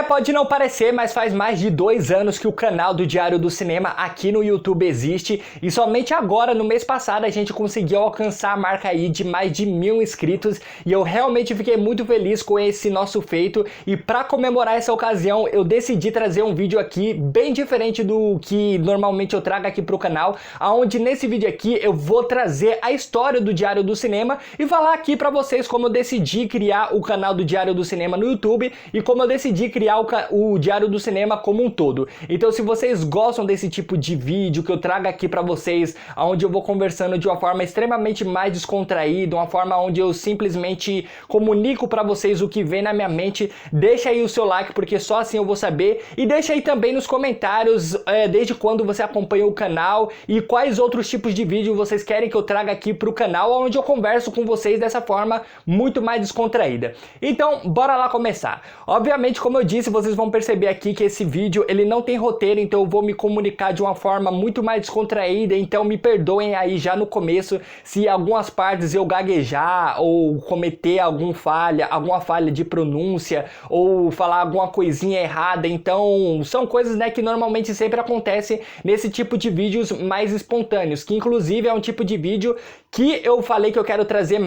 Pode não parecer, mas faz mais de 2 anos que o canal do Diário do Cinema aqui no YouTube existe e somente agora, no mês passado, a gente conseguiu alcançar a marca aí de mais de 1000 inscritos e eu realmente fiquei muito feliz com esse nosso feito e para comemorar essa ocasião eu decidi trazer um vídeo aqui bem diferente do que normalmente eu trago aqui pro canal, onde nesse vídeo aqui eu vou trazer a história do Diário do Cinema e falar aqui para vocês como eu decidi criar o canal do Diário do Cinema no YouTube e como eu decidi criar o Diário do Cinema como um todo. Então se vocês gostam desse tipo de vídeo que eu trago aqui pra vocês, onde eu vou conversando de uma forma extremamente mais descontraída, uma forma onde eu simplesmente comunico pra vocês o que vem na minha mente, deixa aí o seu like porque só assim eu vou saber e deixa aí também nos comentários desde quando você acompanha o canal e quais outros tipos de vídeo vocês querem que eu traga aqui pro canal, onde eu converso com vocês dessa forma muito mais descontraída. Então bora lá começar. Obviamente, como eu disse, vocês vão perceber aqui que esse vídeo ele não tem roteiro, então eu vou me comunicar de uma forma muito mais descontraída, então me perdoem aí já no começo se algumas partes eu gaguejar ou cometer alguma falha de pronúncia ou falar alguma coisinha errada, então são coisas, né, que normalmente sempre acontecem nesse tipo de vídeos mais espontâneos, que inclusive é um tipo de vídeo que eu falei que eu quero trazer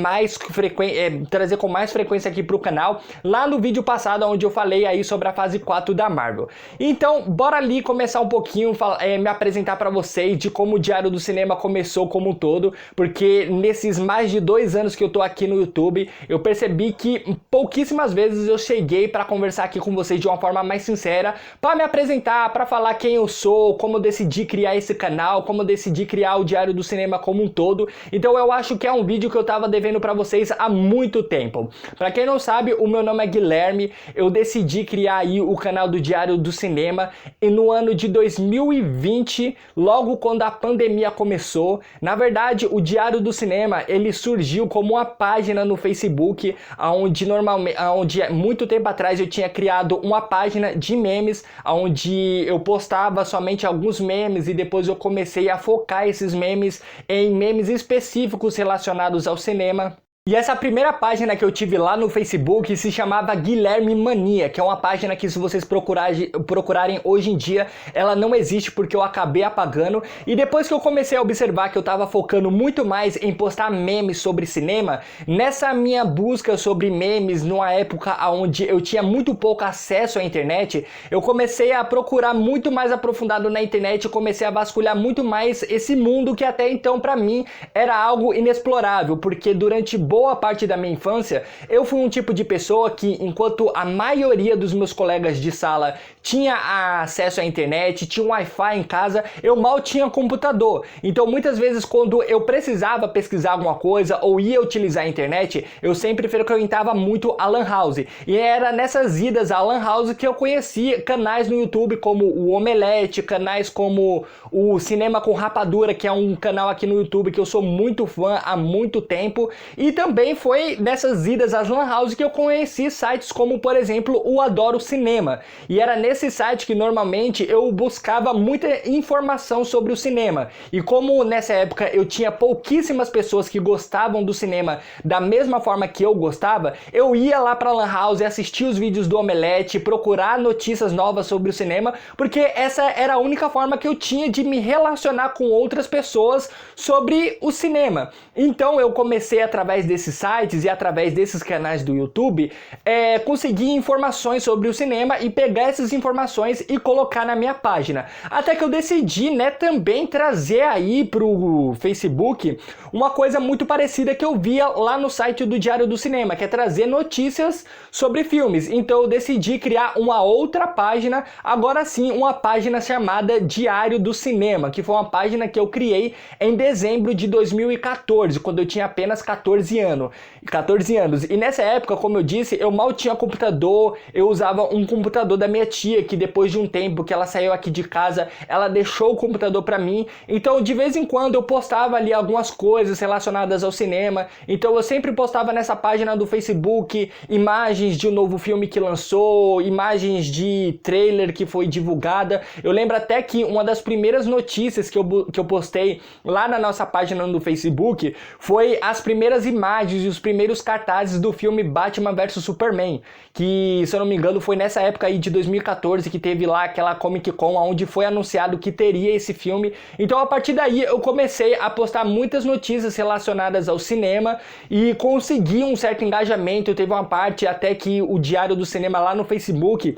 trazer com mais frequência aqui pro canal, lá no vídeo passado onde eu falei aí sobre a fase 4 da Marvel. Então, bora ali começar um pouquinho, me apresentar pra vocês de como o Diário do Cinema começou como um todo, porque nesses mais de 2 anos que eu tô aqui no YouTube, eu percebi que pouquíssimas vezes eu cheguei pra conversar aqui com vocês de uma forma mais sincera, pra me apresentar, pra falar quem eu sou, como eu decidi criar esse canal, como eu decidi criar o Diário do Cinema como um todo. Então eu acho que é um vídeo que eu tava devendo pra vocês há muito tempo. Pra quem não sabe, o meu nome é Guilherme, eu decidi criar aí o canal do Diário do Cinema e no ano de 2020, logo quando a pandemia começou. Na verdade, o Diário do Cinema, ele surgiu como uma página no Facebook, onde muito tempo atrás eu tinha criado uma página de memes, onde eu postava somente alguns memes e depois eu comecei a focar esses memes em memes específicos relacionados ao cinema. E essa primeira página que eu tive lá no Facebook se chamava Guilherme Mania, que é uma página que se vocês procurarem hoje em dia, ela não existe porque eu acabei apagando. E depois que eu comecei a observar que eu tava focando muito mais em postar memes sobre cinema, nessa minha busca sobre memes, numa época onde eu tinha muito pouco acesso à internet, eu comecei a procurar muito mais aprofundado na internet, eu comecei a vasculhar muito mais esse mundo que até então pra mim era algo inexplorável, porque durante boa parte da minha infância, eu fui um tipo de pessoa que, enquanto a maioria dos meus colegas de sala tinha acesso à internet, tinha um Wi-Fi em casa, eu mal tinha computador. Então, muitas vezes, quando eu precisava pesquisar alguma coisa ou ia utilizar a internet, eu sempre frequentava muito a Lan House. E era nessas idas à Lan House que eu conhecia canais no YouTube como o Omelete, canais como o Cinema com Rapadura, que é um canal aqui no YouTube que eu sou muito fã há muito tempo, e também foi nessas idas às Lan House que eu conheci sites como, por exemplo, o Adoro Cinema. E era nesse site que normalmente eu buscava muita informação sobre o cinema. E como nessa época eu tinha pouquíssimas pessoas que gostavam do cinema da mesma forma que eu gostava, eu ia lá pra Lan House, assistir os vídeos do Omelete, procurar notícias novas sobre o cinema, porque essa era a única forma que eu tinha de me relacionar com outras pessoas sobre o cinema. Então eu comecei através desses sites e através desses canais do YouTube, conseguir informações sobre o cinema e pegar essas informações e colocar na minha página. Até que eu decidi, né, também trazer aí pro Facebook uma coisa muito parecida que eu via lá no site do Diário do Cinema, que é trazer notícias sobre filmes. Então eu decidi criar uma outra página, agora sim, uma página chamada Diário do Cinema, que foi uma página que eu criei em dezembro de 2014, quando eu tinha apenas 14 anos. E nessa época, como eu disse, eu mal tinha computador, eu usava um computador da minha tia, que depois de um tempo que ela saiu aqui de casa, ela deixou o computador pra mim. Então, de vez em quando, eu postava ali algumas coisas relacionadas ao cinema. Então, eu sempre postava nessa página do Facebook imagens de um novo filme que lançou, imagens de trailer que foi divulgada. Eu lembro até que uma das primeiras notícias que eu postei lá na nossa página no Facebook foi as primeiras imagens imagens e os primeiros cartazes do filme Batman vs Superman, que, se eu não me engano, foi nessa época aí de 2014 que teve lá aquela Comic Con onde foi anunciado que teria esse filme. Então a partir daí eu comecei a postar muitas notícias relacionadas ao cinema e consegui um certo engajamento. Teve uma parte até que o Diário do Cinema lá no Facebook,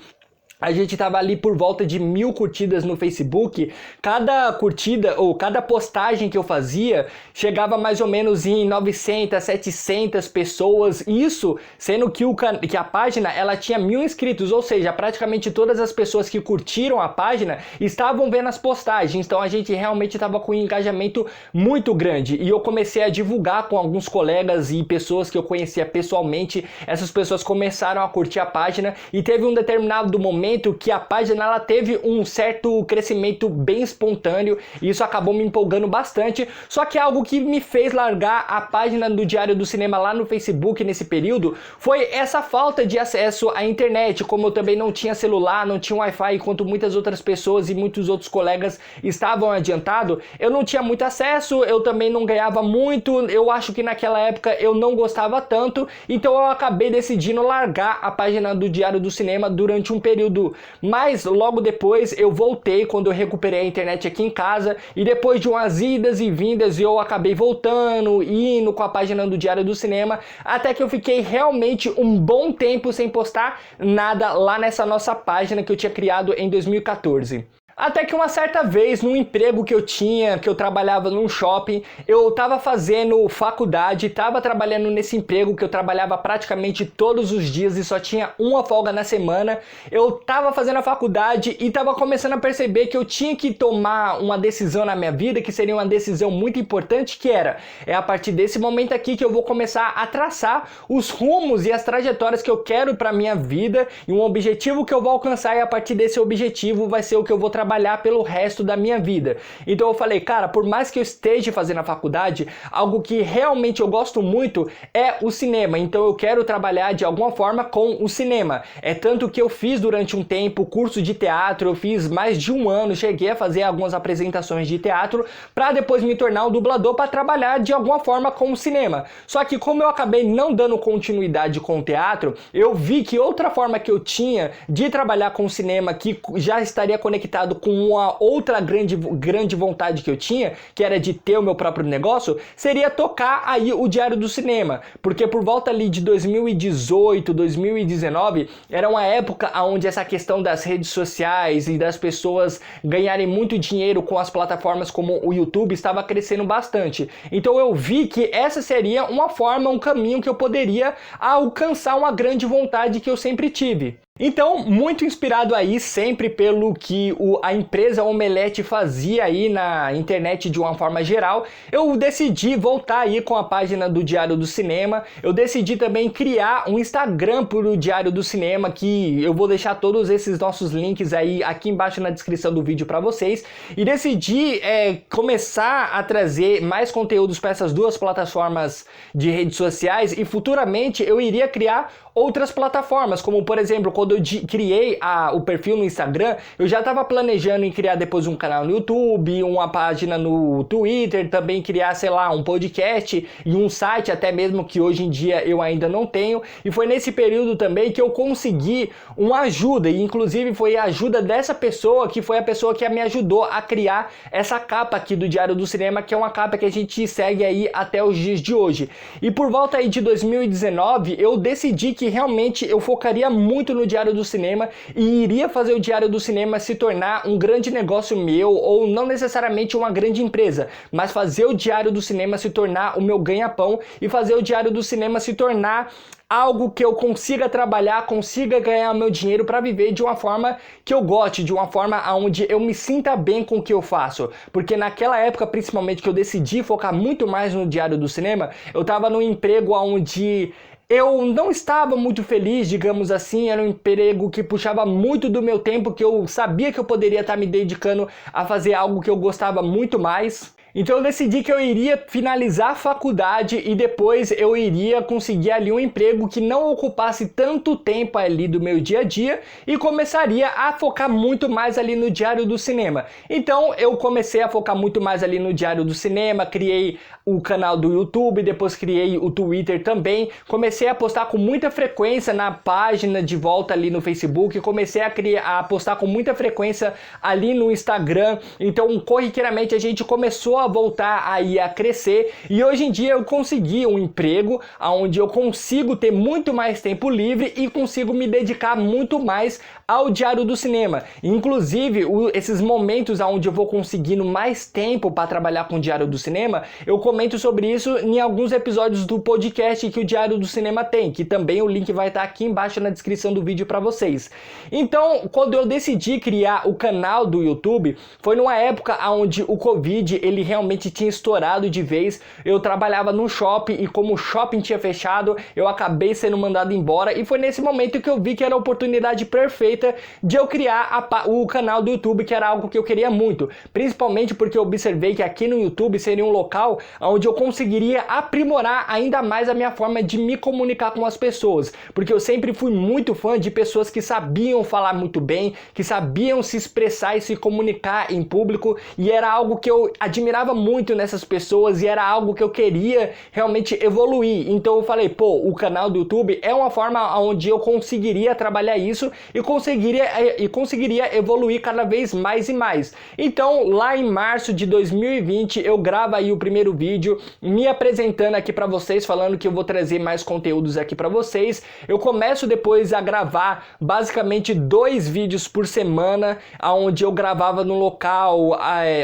a gente tava ali por volta de 1000 curtidas no Facebook. Cada curtida ou cada postagem que eu fazia chegava mais ou menos em 900, 700 pessoas. Isso sendo que a página ela tinha 1000 inscritos, ou seja, praticamente todas as pessoas que curtiram a página estavam vendo as postagens. Então a gente realmente estava com um engajamento muito grande. E eu comecei a divulgar com alguns colegas e pessoas que eu conhecia pessoalmente. Essas pessoas começaram a curtir a página e teve um determinado momento que a página ela teve um certo crescimento bem espontâneo e isso acabou me empolgando bastante. Só que algo que me fez largar a página do Diário do Cinema lá no Facebook nesse período foi essa falta de acesso à internet. Como eu também não tinha celular, não tinha Wi-Fi, enquanto muitas outras pessoas e muitos outros colegas estavam adiantados, eu não tinha muito acesso, eu também não ganhava muito, eu acho que naquela época eu não gostava tanto, então eu acabei decidindo largar a página do Diário do Cinema durante um período. Mas logo depois eu voltei quando eu recuperei a internet aqui em casa e depois de umas idas e vindas eu acabei voltando, indo com a página do Diário do Cinema, até que eu fiquei realmente um bom tempo sem postar nada lá nessa nossa página que eu tinha criado em 2014. Até que uma certa vez, num emprego que eu tinha, que eu trabalhava num shopping, eu tava fazendo faculdade, tava trabalhando nesse emprego que eu trabalhava praticamente todos os dias e só tinha uma folga na semana. Eu tava fazendo a faculdade e tava começando a perceber que eu tinha que tomar uma decisão na minha vida, que seria uma decisão muito importante, que era, a partir desse momento aqui que eu vou começar a traçar os rumos e as trajetórias que eu quero pra minha vida e um objetivo que eu vou alcançar, e a partir desse objetivo vai ser o que eu vou trabalhar pelo resto da minha vida. Então eu falei, cara, por mais que eu esteja fazendo a faculdade, algo que realmente eu gosto muito é o cinema, então eu quero trabalhar de alguma forma com o cinema. É tanto que eu fiz durante um tempo curso de teatro, eu fiz mais de um ano, cheguei a fazer algumas apresentações de teatro para depois me tornar um dublador para trabalhar de alguma forma com o cinema. Só que como eu acabei não dando continuidade com o teatro, eu vi que outra forma que eu tinha de trabalhar com o cinema, que já estaria conectado com uma outra grande vontade que eu tinha, que era de ter o meu próprio negócio, seria tocar aí o Diário do Cinema, porque por volta ali de 2018, 2019, era uma época onde essa questão das redes sociais e das pessoas ganharem muito dinheiro com as plataformas como o YouTube estava crescendo bastante. Então eu vi que essa seria uma forma, um caminho que eu poderia alcançar uma grande vontade que eu sempre tive. Então, muito inspirado aí sempre pelo que a empresa Omelete fazia aí na internet de uma forma geral, eu decidi voltar aí com a página do Diário do Cinema. Eu decidi também criar um Instagram para o Diário do Cinema, que eu vou deixar todos esses nossos links aí aqui embaixo na descrição do vídeo para vocês. E decidi começar a trazer mais conteúdos para essas duas plataformas de redes sociais, e futuramente eu iria criar outras plataformas, como por exemplo, quando eu criei o perfil no Instagram, eu já estava planejando em criar depois um canal no YouTube, uma página no Twitter, também criar, sei lá, um podcast e um site até mesmo, que hoje em dia eu ainda não tenho. E foi nesse período também que eu consegui uma ajuda, e inclusive foi a ajuda dessa pessoa, que foi a pessoa que me ajudou a criar essa capa aqui do Diário do Cinema, que é uma capa que a gente segue aí até os dias de hoje. E por volta aí de 2019, eu decidi que realmente eu focaria muito no Diário do Cinema e iria fazer o Diário do Cinema se tornar um grande negócio meu, ou não necessariamente uma grande empresa, mas fazer o Diário do Cinema se tornar o meu ganha-pão e fazer o Diário do Cinema se tornar algo que eu consiga trabalhar, consiga ganhar meu dinheiro para viver de uma forma que eu goste, de uma forma onde eu me sinta bem com o que eu faço. Porque naquela época, principalmente, que eu decidi focar muito mais no Diário do Cinema, eu estava num emprego onde eu não estava muito feliz, digamos assim. Era um emprego que puxava muito do meu tempo, que eu sabia que eu poderia estar me dedicando a fazer algo que eu gostava muito mais. Então eu decidi que eu iria finalizar a faculdade e depois eu iria conseguir ali um emprego que não ocupasse tanto tempo ali do meu dia a dia e começaria a focar muito mais ali no Diário do Cinema. Então eu comecei a focar muito mais ali no Diário do Cinema, criei o canal do YouTube, depois criei o Twitter também, comecei a postar com muita frequência na página de volta ali no Facebook, comecei a postar com muita frequência ali no Instagram, então corriqueiramente a gente começou a voltar aí a crescer e hoje em dia eu consegui um emprego onde eu consigo ter muito mais tempo livre e consigo me dedicar muito mais ao Diário do Cinema. Inclusive, esses momentos onde eu vou conseguindo mais tempo para trabalhar com o Diário do Cinema, eu comento sobre isso em alguns episódios do podcast que o Diário do Cinema tem, que também o link vai estar aqui embaixo na descrição do vídeo para vocês. Então, quando eu decidi criar o canal do YouTube, foi numa época onde o Covid ele realmente tinha estourado de vez. Eu trabalhava num shopping e como o shopping tinha fechado, eu acabei sendo mandado embora e foi nesse momento que eu vi que era a oportunidade perfeita de eu criar o canal do YouTube, que era algo que eu queria muito, principalmente porque eu observei que aqui no YouTube seria um local onde eu conseguiria aprimorar ainda mais a minha forma de me comunicar com as pessoas, porque eu sempre fui muito fã de pessoas que sabiam falar muito bem, que sabiam se expressar e se comunicar em público, e era algo que eu admirava muito nessas pessoas e era algo que eu queria realmente evoluir. Então eu falei, pô, o canal do YouTube é uma forma onde eu conseguiria trabalhar isso e conseguiria evoluir cada vez mais e mais. Então, lá em março de 2020, eu gravo aí o primeiro vídeo, me apresentando aqui para vocês, falando que eu vou trazer mais conteúdos aqui para vocês. Eu começo depois a gravar basicamente 2 vídeos por semana, onde eu gravava no local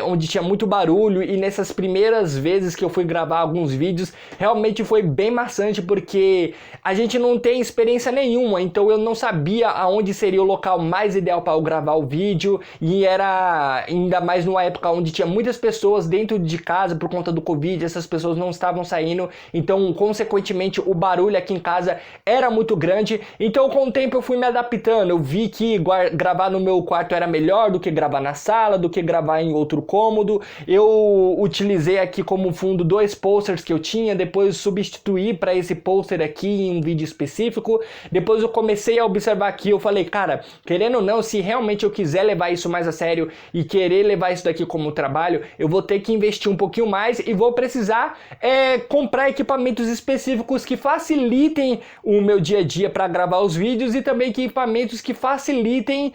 onde tinha muito barulho, e nessas primeiras vezes que eu fui gravar alguns vídeos, realmente foi bem maçante, porque a gente não tem experiência nenhuma, então eu não sabia aonde seria o local mais ideal para eu gravar o vídeo, e era ainda mais numa época onde tinha muitas pessoas dentro de casa por conta do Covid, essas pessoas não estavam saindo, então consequentemente o barulho aqui em casa era muito grande. Então com o tempo eu fui me adaptando, eu vi que gravar no meu quarto era melhor do que gravar na sala, do que gravar em outro cômodo. Eu utilizei aqui como fundo 2 posters que eu tinha, depois substituí para esse poster aqui em um vídeo específico. Depois eu comecei a observar aqui, eu falei, cara, querendo ou não, se realmente eu quiser levar isso mais a sério e querer levar isso daqui como trabalho, eu vou ter que investir um pouquinho mais e vou precisar comprar equipamentos específicos que facilitem o meu dia a dia para gravar os vídeos e também equipamentos que facilitem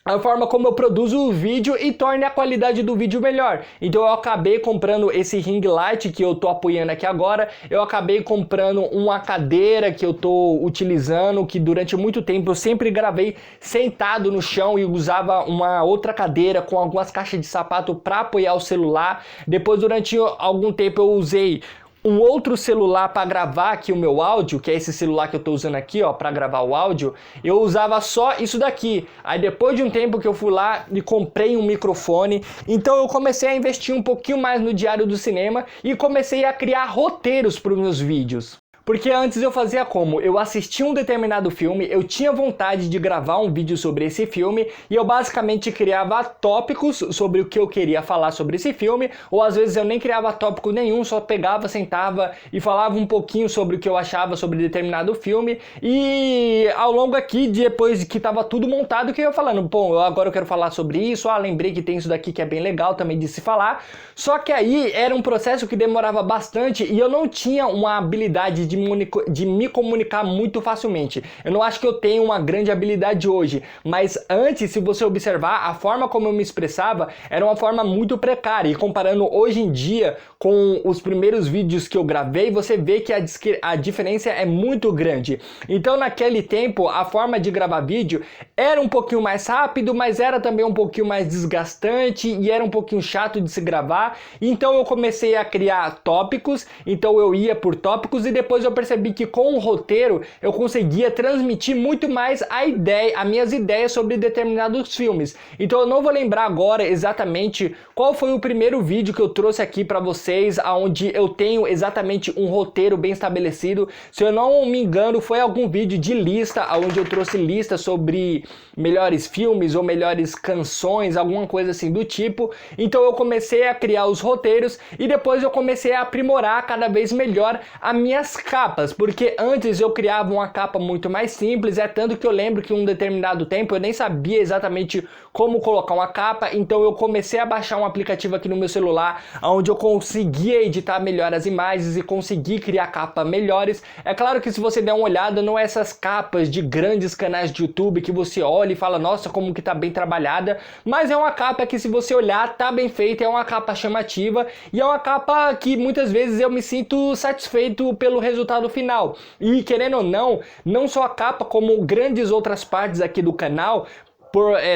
a forma como eu produzo o vídeo e torne a qualidade do vídeo melhor. Então eu acabei comprando esse ring light que eu tô apoiando aqui agora, eu acabei comprando uma cadeira que eu tô utilizando, que durante muito tempo eu sempre gravei sentado no chão e usava uma outra cadeira com algumas caixas de sapato para apoiar o celular. Depois, durante algum tempo, eu usei um outro celular para gravar aqui o meu áudio, que é esse celular que eu tô usando aqui, ó, para gravar o áudio. Eu usava só isso daqui. Aí depois de um tempo que eu fui lá e comprei um microfone, então eu comecei a investir um pouquinho mais no Diário do Cinema e comecei a criar roteiros para os meus vídeos. Porque antes eu fazia como? Eu assistia um determinado filme, eu tinha vontade de gravar um vídeo sobre esse filme e eu basicamente criava tópicos sobre o que eu queria falar sobre esse filme, ou às vezes eu nem criava tópico nenhum, só pegava, sentava e falava um pouquinho sobre o que eu achava sobre determinado filme, e ao longo aqui, depois que tava tudo montado, que eu ia falando, pô, agora eu quero falar sobre isso, lembrei que tem isso daqui que é bem legal também de se falar. Só que aí era um processo que demorava bastante e eu não tinha uma habilidade de me comunicar muito facilmente. Eu não acho que eu tenho uma grande habilidade hoje, mas antes, se você observar, a forma como eu me expressava era uma forma muito precária, e comparando hoje em dia com os primeiros vídeos que eu gravei, você vê que a diferença é muito grande. Então naquele tempo, a forma de gravar vídeo era um pouquinho mais rápido, mas era também um pouquinho mais desgastante e era um pouquinho chato de se gravar. Então eu comecei a criar tópicos, então eu ia por tópicos e depois depois eu percebi que com o roteiro eu conseguia transmitir muito mais as minhas ideias sobre determinados filmes. Então eu não vou lembrar agora exatamente qual foi o primeiro vídeo que eu trouxe aqui para vocês, onde eu tenho exatamente um roteiro bem estabelecido. Se eu não me engano, foi algum vídeo de lista, onde eu trouxe lista sobre melhores filmes ou melhores canções, alguma coisa assim do tipo. Então eu comecei a criar os roteiros e depois eu comecei a aprimorar cada vez melhor as minhas capas, porque antes eu criava uma capa muito mais simples, tanto que eu lembro que em um determinado tempo eu nem sabia exatamente como colocar uma capa, então eu comecei a baixar um aplicativo aqui no meu celular, onde eu conseguia editar melhor as imagens e conseguir criar capas melhores. É claro que se você der uma olhada, não é essas capas de grandes canais de YouTube que você olha e fala, nossa, como que tá bem trabalhada, mas é uma capa que, se você olhar, tá bem feita, é uma capa chamativa e é uma capa que muitas vezes eu me sinto satisfeito pelo resultado final. E querendo ou não, não só a capa, como grandes outras partes aqui do canal,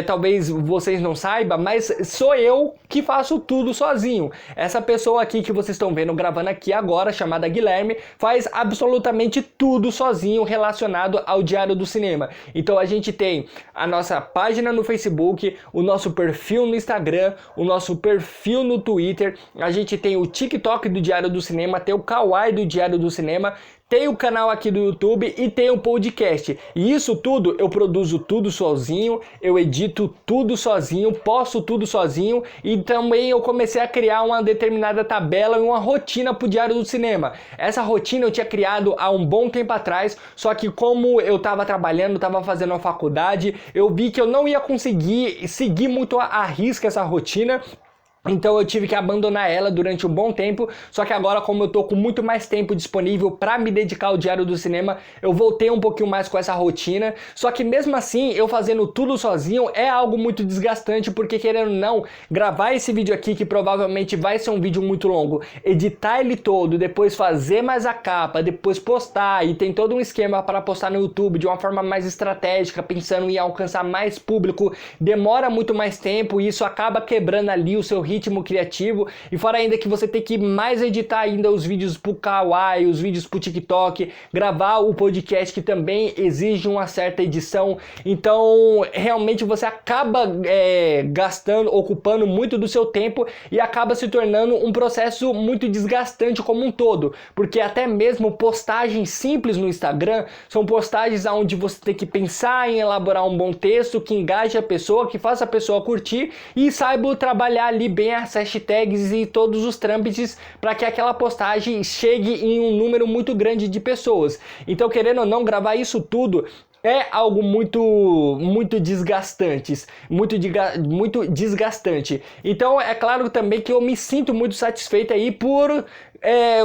talvez vocês não saibam, mas sou eu que faço tudo sozinho. Essa pessoa aqui que vocês estão vendo gravando aqui agora, chamada Guilherme, faz absolutamente tudo sozinho relacionado ao Diário do Cinema. Então a gente tem a nossa página no Facebook, o nosso perfil no Instagram, o nosso perfil no Twitter, a gente tem o TikTok do Diário do Cinema, tem o Kawaii do Diário do Cinema, tem o canal aqui do YouTube e tem o podcast. E isso tudo, eu produzo tudo sozinho, eu edito tudo sozinho, posto tudo sozinho, e também eu comecei a criar uma determinada tabela e uma rotina para o Diário do Cinema. Essa rotina eu tinha criado há um bom tempo atrás, só que como eu estava trabalhando, estava fazendo a faculdade, eu vi que eu não ia conseguir seguir muito à risca essa rotina. Então eu tive que abandonar ela durante um bom tempo, só que agora, como eu tô com muito mais tempo disponível para me dedicar ao Diário do Cinema, eu voltei um pouquinho mais com essa rotina. Só que mesmo assim, eu fazendo tudo sozinho é algo muito desgastante, porque querendo ou não, gravar esse vídeo aqui, que provavelmente vai ser um vídeo muito longo, editar ele todo, depois fazer mais a capa, depois postar, e tem todo um esquema para postar no YouTube de uma forma mais estratégica, pensando em alcançar mais público, demora muito mais tempo e isso acaba quebrando ali o seu ritmo criativo, e fora ainda que você tem que mais editar ainda os vídeos pro Kawaii, os vídeos pro TikTok, gravar o podcast, que também exige uma certa edição. Então realmente você acaba ocupando muito do seu tempo e acaba se tornando um processo muito desgastante como um todo, porque até mesmo postagens simples no Instagram são postagens onde você tem que pensar em elaborar um bom texto que engaje a pessoa, que faça a pessoa curtir e saiba trabalhar ali bem as hashtags e todos os trâmites para que aquela postagem chegue em um número muito grande de pessoas. Então, querendo ou não, gravar isso tudo é algo muito desgastante, muito desgastante. Então é claro também que eu me sinto muito satisfeito aí por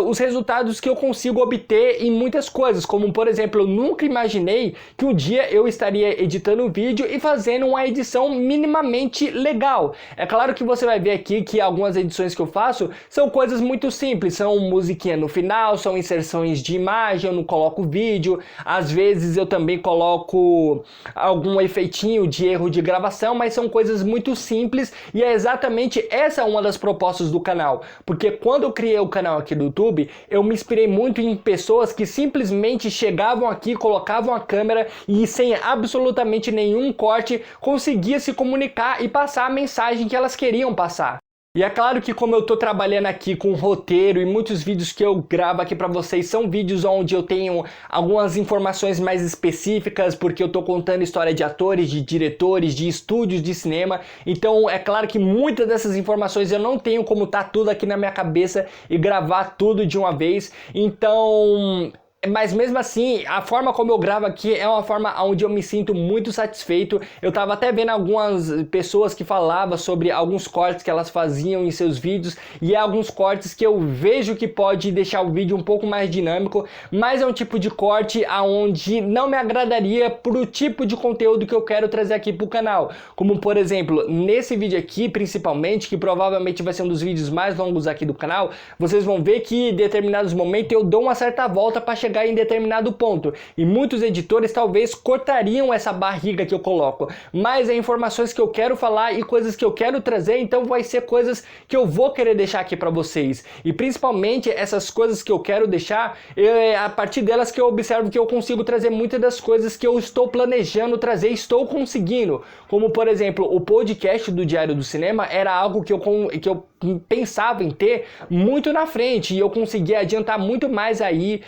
os resultados que eu consigo obter em muitas coisas, como por exemplo, eu nunca imaginei que um dia eu estaria editando um vídeo e fazendo uma edição minimamente legal. É claro que você vai ver aqui que algumas edições que eu faço são coisas muito simples, são musiquinha no final, são inserções de imagem, eu não coloco vídeo, às vezes eu também coloco algum efeitinho de erro de gravação, mas são coisas muito simples, e é exatamente essa uma das propostas do canal, porque quando eu criei o canal aqui do YouTube, eu me inspirei muito em pessoas que simplesmente chegavam aqui, colocavam a câmera e sem absolutamente nenhum corte conseguia se comunicar e passar a mensagem que elas queriam passar. E é claro que, como eu tô trabalhando aqui com roteiro e muitos vídeos que eu gravo aqui pra vocês são vídeos onde eu tenho algumas informações mais específicas, porque eu tô contando história de atores, de diretores, de estúdios de cinema, então é claro que muitas dessas informações eu não tenho como tá tudo aqui na minha cabeça e gravar tudo de uma vez, então... Mas mesmo assim, a forma como eu gravo aqui é uma forma onde eu me sinto muito satisfeito. Eu tava até vendo algumas pessoas que falavam sobre alguns cortes que elas faziam em seus vídeos, e é alguns cortes que eu vejo que pode deixar o vídeo um pouco mais dinâmico, mas é um tipo de corte aonde não me agradaria pro tipo de conteúdo que eu quero trazer aqui pro canal. Como por exemplo, nesse vídeo aqui principalmente, que provavelmente vai ser um dos vídeos mais longos aqui do canal, vocês vão ver que em determinados momentos eu dou uma certa volta para chegar chegar em determinado ponto. E muitos editores talvez cortariam essa barriga que eu coloco, mas é informações que eu quero falar e coisas que eu quero trazer, então vai ser coisas que eu vou querer deixar aqui para vocês. E principalmente essas coisas que eu quero deixar, é a partir delas que eu observo que eu consigo trazer muitas das coisas que eu estou planejando trazer, estou conseguindo. Como por exemplo, o podcast do Diário do Cinema era algo que eu pensava em ter muito na frente, e eu consegui adiantar muito mais aí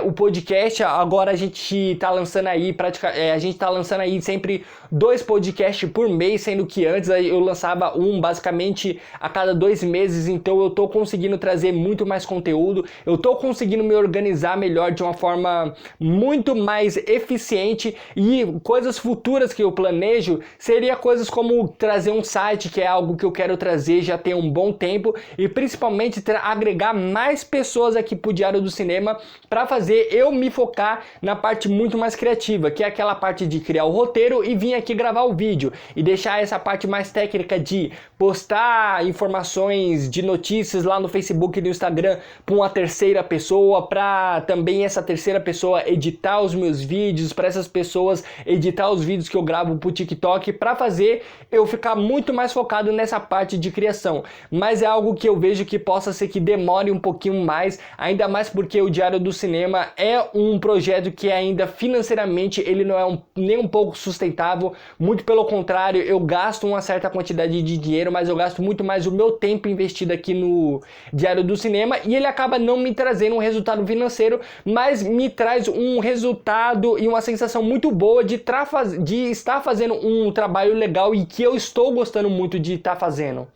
o podcast. Agora a gente tá lançando aí sempre 2 podcasts por mês, sendo que antes eu lançava um basicamente a cada 2 meses, então eu tô conseguindo trazer muito mais conteúdo, eu tô conseguindo me organizar melhor de uma forma muito mais eficiente, e coisas futuras que eu planejo seria coisas como trazer um site, que é algo que eu quero trazer já tem um bom tempo, e principalmente agregar mais pessoas aqui pro Diário do Cinema para fazer eu me focar na parte muito mais criativa, que é aquela parte de criar o roteiro e vir aqui gravar o vídeo, e deixar essa parte mais técnica de postar informações de notícias lá no Facebook e no Instagram para uma terceira pessoa, para também essa terceira pessoa editar os meus vídeos, para essas pessoas editar os vídeos que eu gravo pro TikTok, para fazer eu ficar muito mais focado nessa parte de criação. Mas é algo que eu vejo que possa ser que demore um pouquinho mais, ainda mais porque o Diário do Cinema é um projeto que ainda financeiramente ele não é nem um pouco sustentável, muito pelo contrário, eu gasto uma certa quantidade de dinheiro, mas eu gasto muito mais o meu tempo investido aqui no Diário do Cinema, e ele acaba não me trazendo um resultado financeiro, mas me traz um resultado e uma sensação muito boa de estar fazendo um trabalho legal e que eu estou gostando muito de estar fazendo.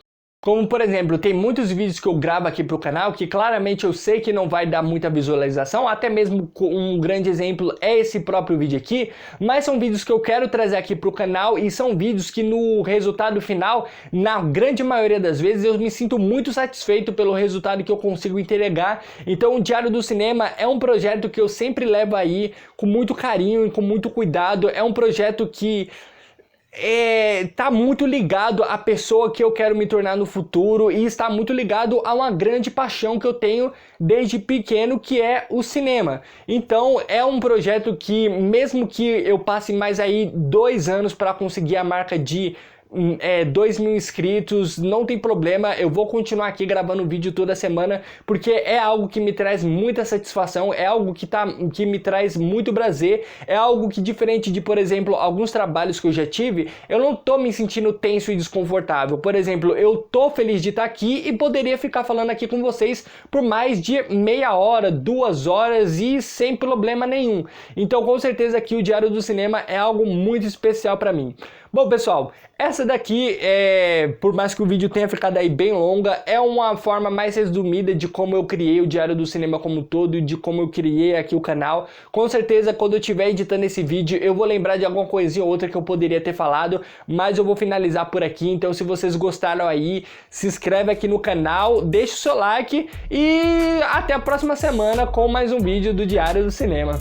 Como por exemplo, tem muitos vídeos que eu gravo aqui pro canal que claramente eu sei que não vai dar muita visualização, até mesmo um grande exemplo é esse próprio vídeo aqui, mas são vídeos que eu quero trazer aqui pro canal, e são vídeos que no resultado final, na grande maioria das vezes, eu me sinto muito satisfeito pelo resultado que eu consigo entregar. Então o Diário do Cinema é um projeto que eu sempre levo aí com muito carinho e com muito cuidado, é um projeto que tá muito ligado à pessoa que eu quero me tornar no futuro, e está muito ligado a uma grande paixão que eu tenho desde pequeno, que é o cinema. Então é um projeto que, mesmo que eu passe mais aí 2 anos para conseguir a marca de 2.000 inscritos, não tem problema, eu vou continuar aqui gravando vídeo toda semana, porque é algo que me traz muita satisfação, é algo que me traz muito prazer, é algo que, diferente de, por exemplo, alguns trabalhos que eu já tive, eu não tô me sentindo tenso e desconfortável. Por exemplo, eu tô feliz de estar aqui e poderia ficar falando aqui com vocês por mais de meia hora, 2 horas e sem problema nenhum. Então, com certeza aqui o Diário do Cinema é algo muito especial para mim. Bom, pessoal, essa daqui, por mais que o vídeo tenha ficado aí bem longa, é uma forma mais resumida de como eu criei o Diário do Cinema como um todo e de como eu criei aqui o canal. Com certeza, quando eu estiver editando esse vídeo, eu vou lembrar de alguma coisinha ou outra que eu poderia ter falado, mas eu vou finalizar por aqui. Então, se vocês gostaram aí, se inscreve aqui no canal, deixa o seu like e até a próxima semana com mais um vídeo do Diário do Cinema.